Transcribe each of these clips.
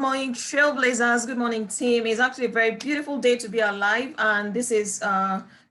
morning, Trailblazers. Good morning, team. It's actually a very beautiful day to be alive. And this is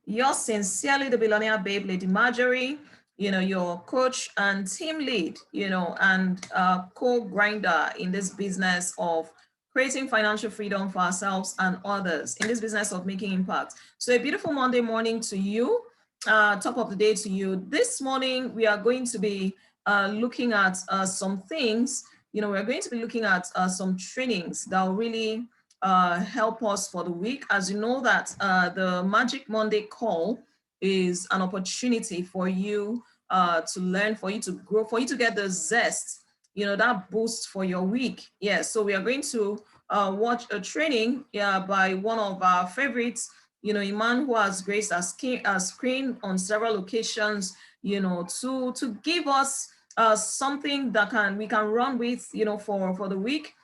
yours sincerely, the billionaire babe, Lady Marjorie, your coach and team lead, and co-grinder in this business of creating financial freedom for ourselves and others, in this business of making impact. So a beautiful Monday morning to you, top of the day to you. This morning, we are going to be looking at some things. We're going to be looking at some trainings that will really help us for the week. As you know that the Magic Monday call is an opportunity for you to learn, for you to grow, for you to get the zest, that boost for your week. Yeah, so we are going to watch a training by one of our favorites, a man who has graced our screen on several occasions, to give us something that we can run with, for the week.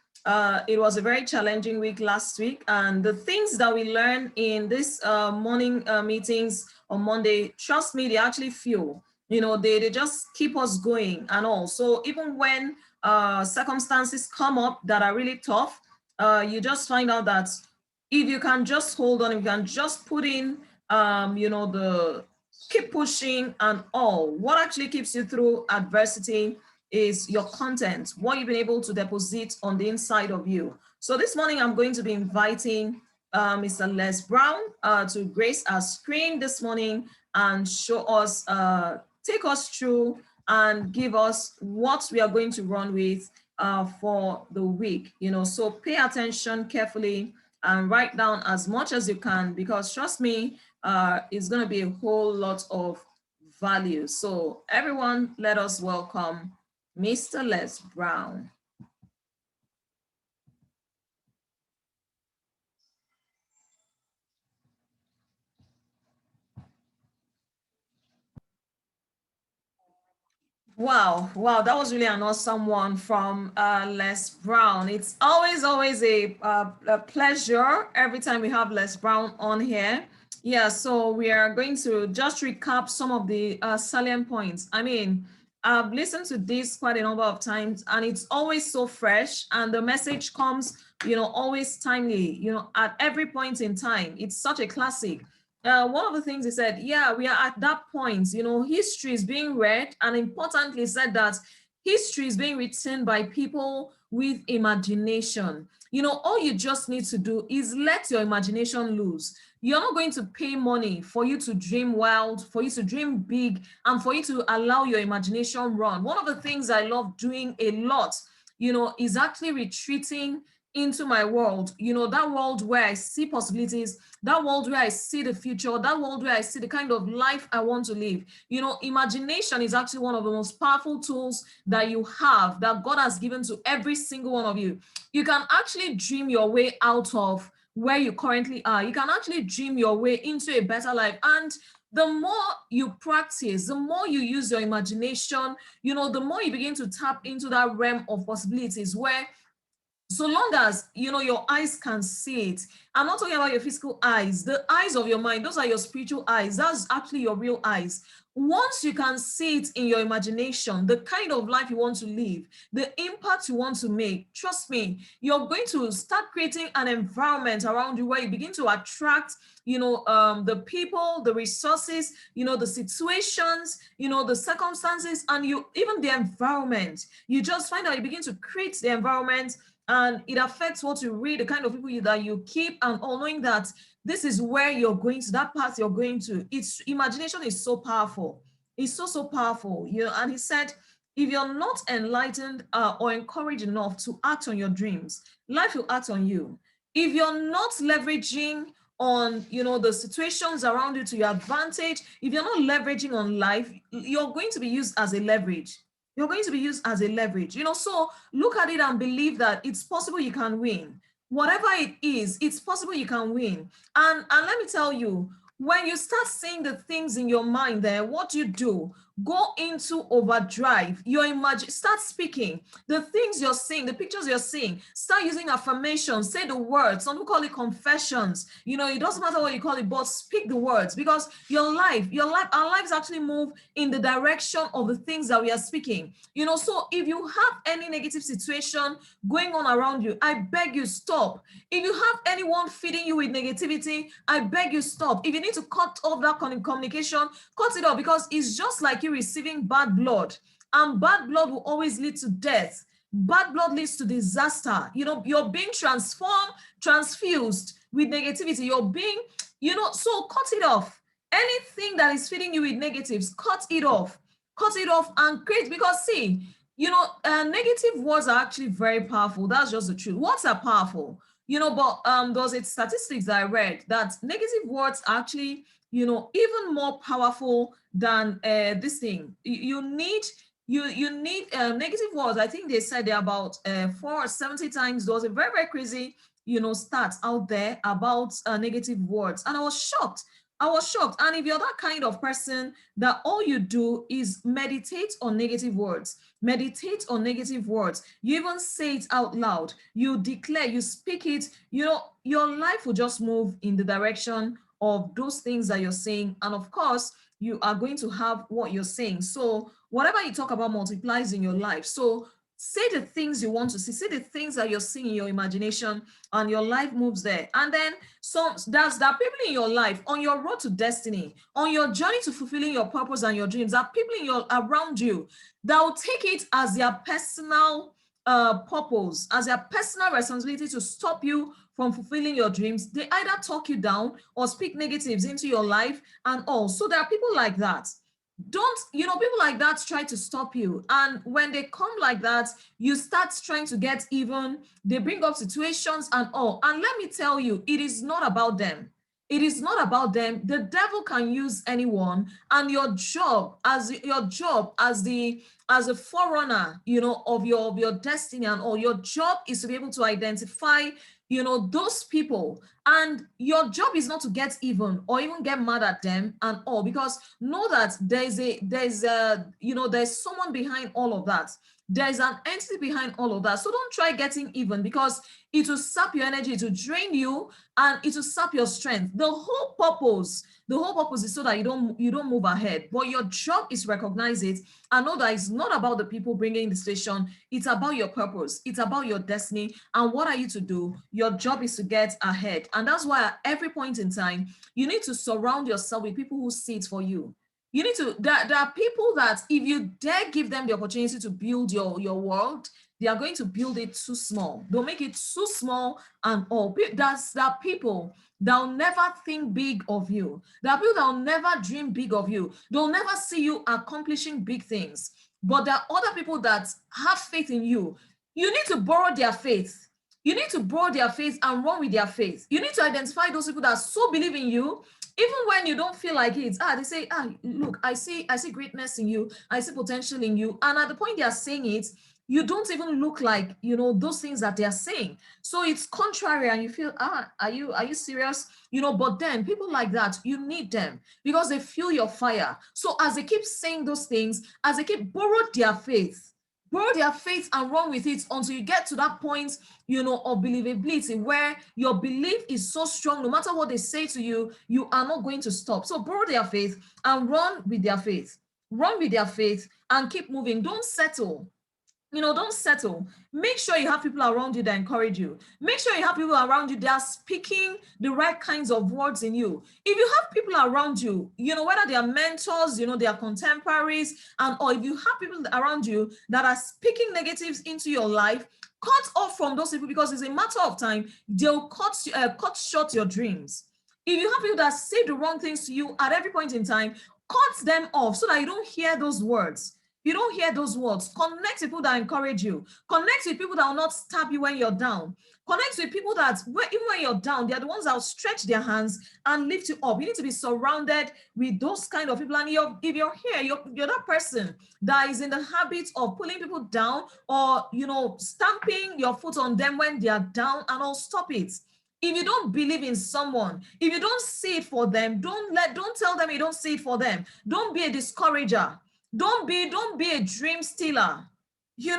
It was a very challenging week last week, and the things that we learn in this morning meetings on Monday, trust me, they actually fuel. They just keep us going and all. So even when circumstances come up that are really tough, you just find out that if you can just hold on, if you can just put in, the keep pushing and all, what actually keeps you through adversity is your content, what you've been able to deposit on the inside of you. So this morning, I'm going to be inviting Mr. Les Brown to grace our screen this morning and show us, take us through and give us what we are going to run with for the week. So pay attention carefully and write down as much as you can, because trust me, it's going to be a whole lot of value. So everyone, let us welcome Mr. Les Brown. Wow, that was really an awesome one from Les Brown. It's always a pleasure every time we have Les Brown on here. Yeah, so we are going to just recap some of the salient points. I mean, I've listened to this quite a number of times, and it's always so fresh, and the message comes, always timely, at every point in time. It's such a classic. One of the things he said, yeah, we are at that point, history is being read, and importantly said that history is being written by people with imagination. All you just need to do is let your imagination loose. You're not going to pay money for you to dream wild, for you to dream big, and for you to allow your imagination run. One of the things I love doing a lot, is actually retreating into my world, that world where I see possibilities, that world where I see the future, that world where I see the kind of life I want to live. Imagination is actually one of the most powerful tools that you have, that God has given to every single one of you. You can actually dream your way out of where you currently are. You can actually dream your way into a better life. And the more you practice, the more you use your imagination, the more you begin to tap into that realm of possibilities where, so long as your eyes can see it. I'm not talking about your physical eyes, the eyes of your mind. Those are your spiritual eyes. That's actually your real eyes. Once you can see it in your imagination, the kind of life you want to live, the impact you want to make, trust me, you're going to start creating an environment around you where you begin to attract the people, the resources, the situations, the circumstances, and even the environment. You just find out you begin to create the environment, and it affects what you read, the kind of people that you keep, and all, knowing that this is where you're going to, that path you're going to. It's imagination is so powerful. It's so powerful. And he said, if you're not enlightened or encouraged enough to act on your dreams, life will act on you. If you're not leveraging on the situations around you to your advantage, if you're not leveraging on life, you're going to be used as a leverage. You're going to be used as a leverage. So look at it and believe that it's possible you can win. Whatever it is, it's possible you can win. And let me tell you, when you start seeing the things in your mind there, what you do, go into overdrive. Your imagine, start speaking the things you're seeing, the pictures you're seeing. Start using affirmations, say the words. Some people call it confessions. You know, it doesn't matter what you call it, but speak the words, because our lives actually move in the direction of the things that we are speaking. You know, so if you have any negative situation going on around you, I beg you, stop. If you have anyone feeding you with negativity, I beg you, stop. If you need to cut off that communication, cut it off, because it's just like you receiving bad blood, and bad blood will always lead to death. Bad blood leads to disaster. You know, you're being transformed, transfused with negativity. You're being, you know, so cut it off. Anything that is feeding you with negatives, cut it off. Cut it off and create, because see, you know, negative words are actually very powerful. That's just the truth. Words are powerful, you know, but there was a statistics that I read that negative words are actually, you know, even more powerful than this thing. You need negative words. I think they said they're about 470 times. There was a very, very crazy, you know, stats out there about negative words, and I was shocked. I was shocked. And if you're that kind of person that all you do is meditate on negative words, meditate on negative words, you even say it out loud, you declare, you speak it, you know, your life will just move in the direction of those things that you're saying. And of course, you are going to have what you're saying. So whatever you talk about multiplies in your life. So say the things you want to see, say the things that you're seeing in your imagination, and your life moves there. And then there are people in your life on your road to destiny, on your journey to fulfilling your purpose and your dreams. There are people in your around you that will take it as their personal purpose, as their personal responsibility to stop you from fulfilling your dreams. They either talk you down or speak negatives into your life and all. So there are people like that. Don't, you know, people like that try to stop you, and when they come like that, you start trying to get even. They bring up situations and all, and let me tell you, it is not about them. It is not about them. The devil can use anyone, and your job as the as a forerunner, you know, of your destiny and all, your job is to be able to identify, you know, those people. And your job is not to get even or even get mad at them and all, because know that you know, there's someone behind all of that. There's an entity behind all of that. So don't try getting even, because it will sap your energy, it will drain you, and it will sap your strength. The whole purpose is so that you don't move ahead. But your job is recognize it and know that it's not about the people bringing the station. It's about your purpose. It's about your destiny. And what are you to do? Your job is to get ahead. And that's why at every point in time, you need to surround yourself with people who see it for you. You need to, there are people that if you dare give them the opportunity to build your world, they are going to build it too small. They'll make it too small and all. There are people that'll never think big of you. There are people that'll never dream big of you. They'll never see you accomplishing big things. But there are other people that have faith in you. You need to borrow their faith. You need to borrow their faith and run with their faith. You need to identify those people that so believe in you, even when you don't feel like it. They say, look, I see greatness in you. I see potential in you. And at the point they are saying it, you don't even look like, you know, those things that they are saying. So it's contrary, and you feel, are you serious? You know, but then people like that, you need them because they feel your fire. So as they keep saying those things, as they keep borrow their faith and run with it until you get to that point, you know, of believability, where your belief is so strong, no matter what they say to you, you are not going to stop. So borrow their faith and run with their faith. Run with their faith and keep moving. Don't settle. You know, don't settle. Make sure you have people around you that encourage you. Make sure you have people around you that are speaking the right kinds of words in you. If you have people around you, you know, whether they are mentors, you know, they are contemporaries, or if you have people around you that are speaking negatives into your life, cut off from those people, because it's a matter of time. They'll cut short your dreams. If you have people that say the wrong things to you at every point in time, cut them off so that you don't hear those words. You don't hear those words. Connect with people that encourage you. Connect with people that will not stab you when you're down. Connect with people that, even when you're down, they're the ones that will stretch their hands and lift you up. You need to be surrounded with those kind of people. And if you're here, you're that person that is in the habit of pulling people down, or, you know, stamping your foot on them when they are down, and all, stop it. If you don't believe in someone, if you don't see it for them, don't tell them you don't see it for them. Don't be a discourager. Don't be a dream stealer. Be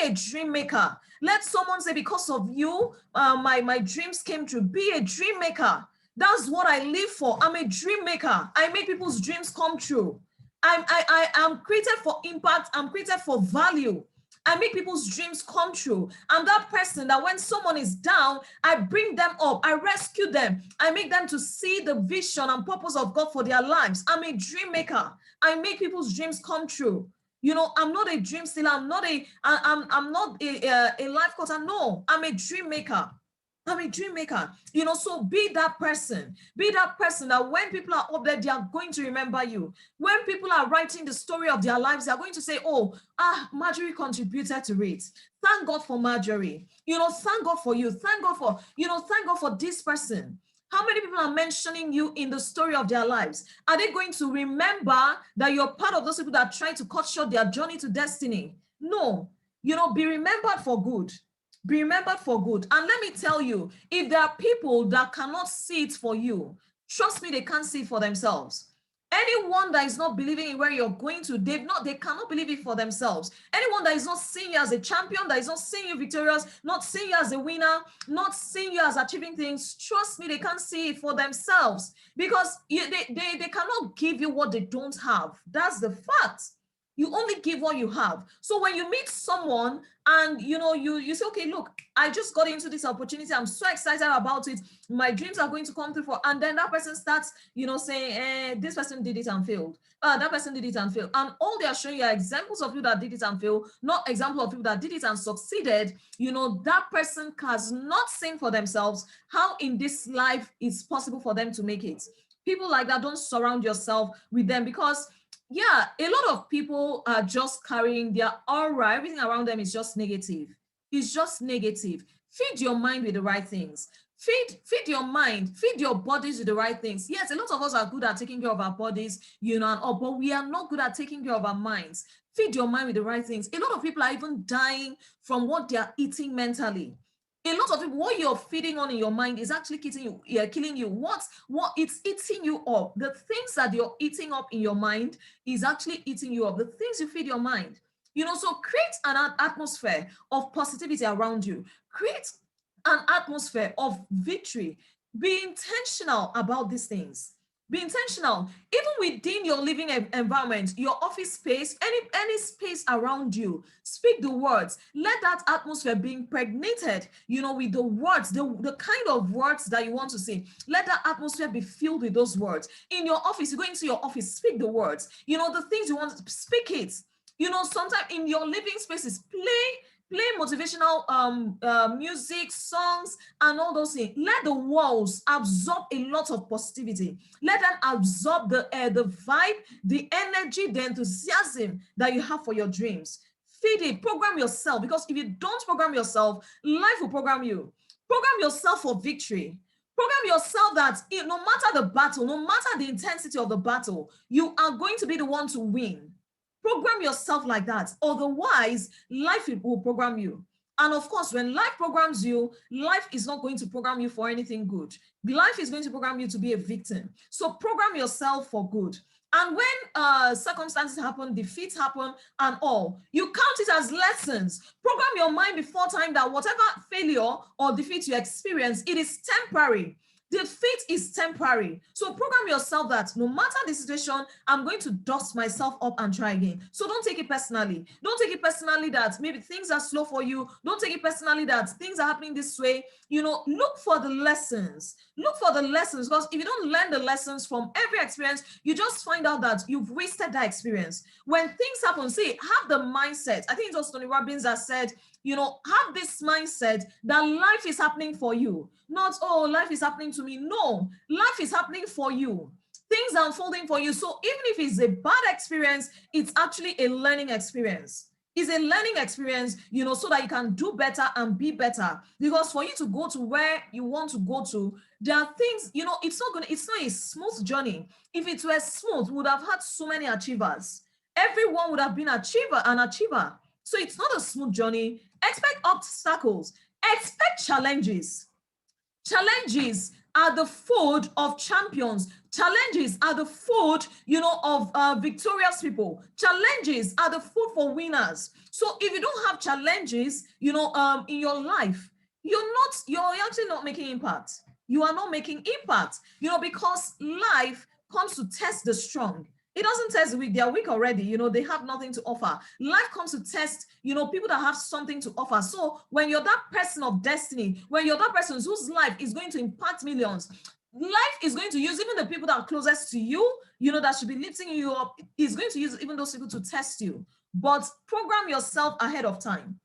a dream maker. Let someone say, because of you, my dreams came true. Be a dream maker. That's what I live for. I'm a dream maker. I make people's dreams come true. I am created for impact. I'm created for value. I make people's dreams come true. I'm that person that when someone is down, I bring them up. I rescue them. I make them to see the vision and purpose of God for their lives. I'm a dream maker. I make people's dreams come true. I'm not a dream stealer. I'm not a life coach. No, I'm a dream maker. I'm a dream maker. So be that person. Be that person that when people are up there, they are going to remember you. When people are writing the story of their lives, they are going to say, oh, Marjorie contributed to it. Thank God for Marjorie. Thank God for you. Thank God for this person. How many people are mentioning you in the story of their lives? Are they going to remember that you're part of those people that try to cut short their journey to destiny? No. Be remembered for good. Be remembered for good. And let me tell you, if there are people that cannot see it for you, trust me, they can't see it for themselves. Anyone that is not believing in where you're going to, they cannot believe it for themselves. Anyone that is not seeing you as a champion, that is not seeing you victorious, not seeing you as a winner, not seeing you as achieving things, trust me, they can't see it for themselves, because they cannot give you what they don't have. That's the fact. You only give what you have. So when you meet someone and you say, okay, look, I just got into this opportunity, I'm so excited about it, my dreams are going to come through, and then that person starts saying, this person did it and failed, that person did it and failed, and all they are showing you are examples of people that did it and failed, not examples of people that did it and succeeded. That person has not seen for themselves how in this life it's possible for them to make it. People like that, don't surround yourself with them, because a lot of people are just carrying their aura. Everything around them is just negative. It's just negative. Feed your mind with the right things. Feed your mind, feed your bodies with the right things. Yes, a lot of us are good at taking care of our bodies, but we are not good at taking care of our minds. Feed your mind with the right things. A lot of people are even dying from what they are eating mentally. A lot of people, what you're feeding on in your mind is actually killing you. What it's eating you up. The things that you're eating up in your mind is actually eating you up. The things you feed your mind. So create an atmosphere of positivity around you. Create an atmosphere of victory. Be intentional about these things. Be intentional. Even within your living environment, your office space, any space around you, speak the words. Let that atmosphere be impregnated, with the words, the kind of words that you want to say. Let that atmosphere be filled with those words. In your office, you go into your office, speak the words. The things you want to speak it. Sometimes in your living spaces, play motivational music, songs, and all those things. Let the walls absorb a lot of positivity. Let them absorb the vibe, the energy, the enthusiasm that you have for your dreams. Feed it, program yourself, because if you don't program yourself, life will program you. Program yourself for victory. Program yourself that no matter the battle, no matter the intensity of the battle, you are going to be the one to win. Program yourself like that. Otherwise, life will program you. And of course, when life programs you, life is not going to program you for anything good. Life is going to program you to be a victim. So program yourself for good. And when circumstances happen, defeats happen, and all, you count it as lessons. Program your mind before time that whatever failure or defeat you experience, it is temporary. Defeat is temporary. So program yourself that no matter the situation, I'm going to dust myself up and try again. So don't take it personally. Don't take it personally that maybe things are slow for you. Don't take it personally that things are happening this way. Look for the lessons. Look for the lessons, because if you don't learn the lessons from every experience, you just find out that you've wasted that experience. When things happen, see, have the mindset. I think it was Tony Robbins that said, have this mindset that life is happening for you. Not, oh, life is happening to me. No, life is happening for you. Things are unfolding for you. So even if it's a bad experience, it's actually a learning experience. It's a learning experience, so that you can do better and be better. Because for you to go to where you want to go to, there are things, it's not a smooth journey. If it were smooth, we would have had so many achievers. Everyone would have been an achiever. So it's not a smooth journey. Expect obstacles. Expect challenges. Challenges are the food of champions. Challenges are the food, of victorious people. Challenges are the food for winners. So if you don't have challenges, in your life, you're actually not making impact. You are not making impact, because life comes to test the strong. It doesn't test the weak. They are weak already. They have nothing to offer. Life comes to test, people that have something to offer. So when you're that person of destiny, when you're that person whose life is going to impact millions, life is going to use even the people that are closest to you, that should be lifting you up, is going to use even those people to test you. But program yourself ahead of time.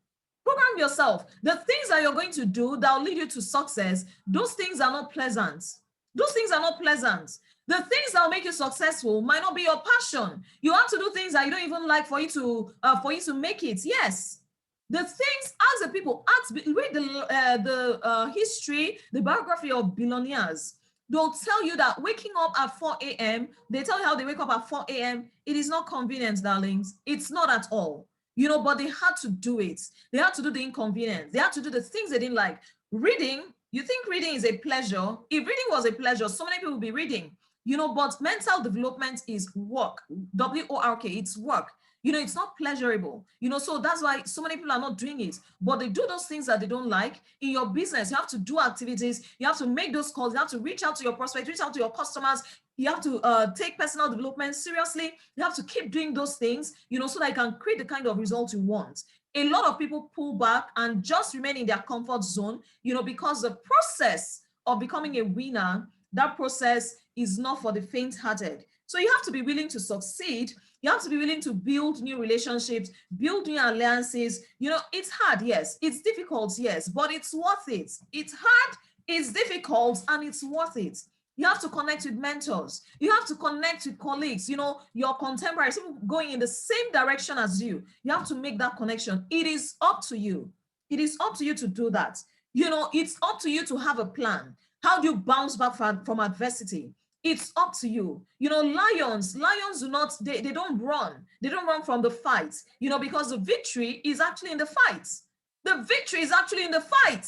Program yourself. The things that you're going to do that will lead you to success, those things are not pleasant. Those things are not pleasant. The things that will make you successful might not be your passion. You have to do things that you don't even like for you to make it. Yes. The things, ask the people, read the history, the biography of billionaires. They'll tell you that waking up at 4 a.m., they tell you how they wake up at 4 a.m. It is not convenient, darlings. It's not at all. But they had to do it. They had to do the inconvenience. They had to do the things they didn't like. Reading, you think reading is a pleasure? If reading was a pleasure, so many people would be reading. But mental development is work. W-O-R-K, it's work. It's not pleasurable. So that's why so many people are not doing it. But they do those things that they don't like. In your business, you have to do activities. You have to make those calls. You have to reach out to your prospects, reach out to your customers. You have to take personal development seriously. You have to keep doing those things, so that you can create the kind of results you want. A lot of people pull back and just remain in their comfort zone, because the process of becoming a winner, that process is not for the faint-hearted. So you have to be willing to succeed. You have to be willing to build new relationships, build new alliances. It's hard, yes. It's difficult, yes, but it's worth it. It's hard, it's difficult, and it's worth it. You have to connect with mentors. You have to connect with colleagues, your contemporaries, people going in the same direction as you. You have to make that connection. It is up to you. It is up to you to do that. It's up to you to have a plan. How do you bounce back from adversity? It's up to you. Lions do not, they don't run. They don't run from the fight, because the victory is actually in the fight. The victory is actually in the fight.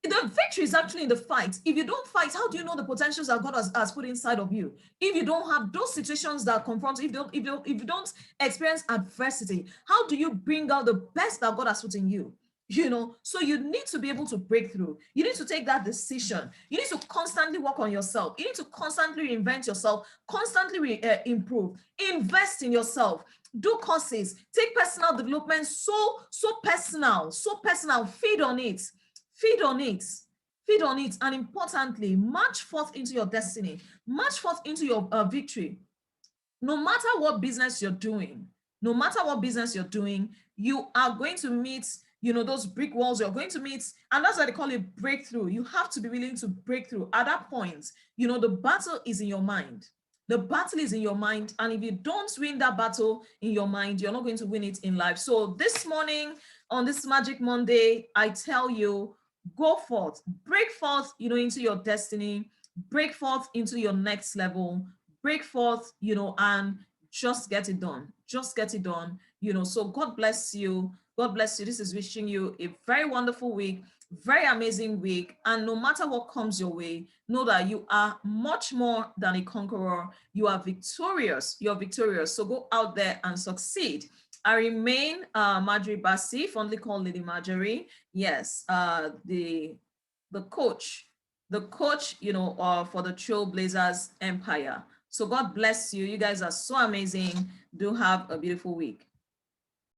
The victory is actually in the fight. If you don't fight, how do you know the potentials that God has put inside of you? If you don't have those situations that confront you, if you don't experience adversity, how do you bring out the best that God has put in you? So you need to be able to break through. You need to take that decision. You need to constantly work on yourself. You need to constantly reinvent yourself, constantly improve, invest in yourself, do courses, take personal development so personal, feed on it. Feed on it. Feed on it. And importantly, march forth into your destiny. March forth into your victory. No matter what business you're doing, you are going to meet, those brick walls. You're going to meet, and that's why they call it breakthrough. You have to be willing to break through. At that point, the battle is in your mind. The battle is in your mind. And if you don't win that battle in your mind, you're not going to win it in life. So this morning, on this Magic Monday, I tell you, go forth, break forth, into your destiny, break forth into your next level, break forth, and just get it done. Just get it done. So God bless you. God bless you. This is wishing you a very wonderful week, very amazing week. And no matter what comes your way, know that you are much more than a conqueror. You are victorious. You're victorious. So go out there and succeed. I remain Marjorie Bassi, fondly called Lady Marjorie. Yes, the coach, for the Trailblazers Empire. So God bless you. You guys are so amazing. Do have a beautiful week.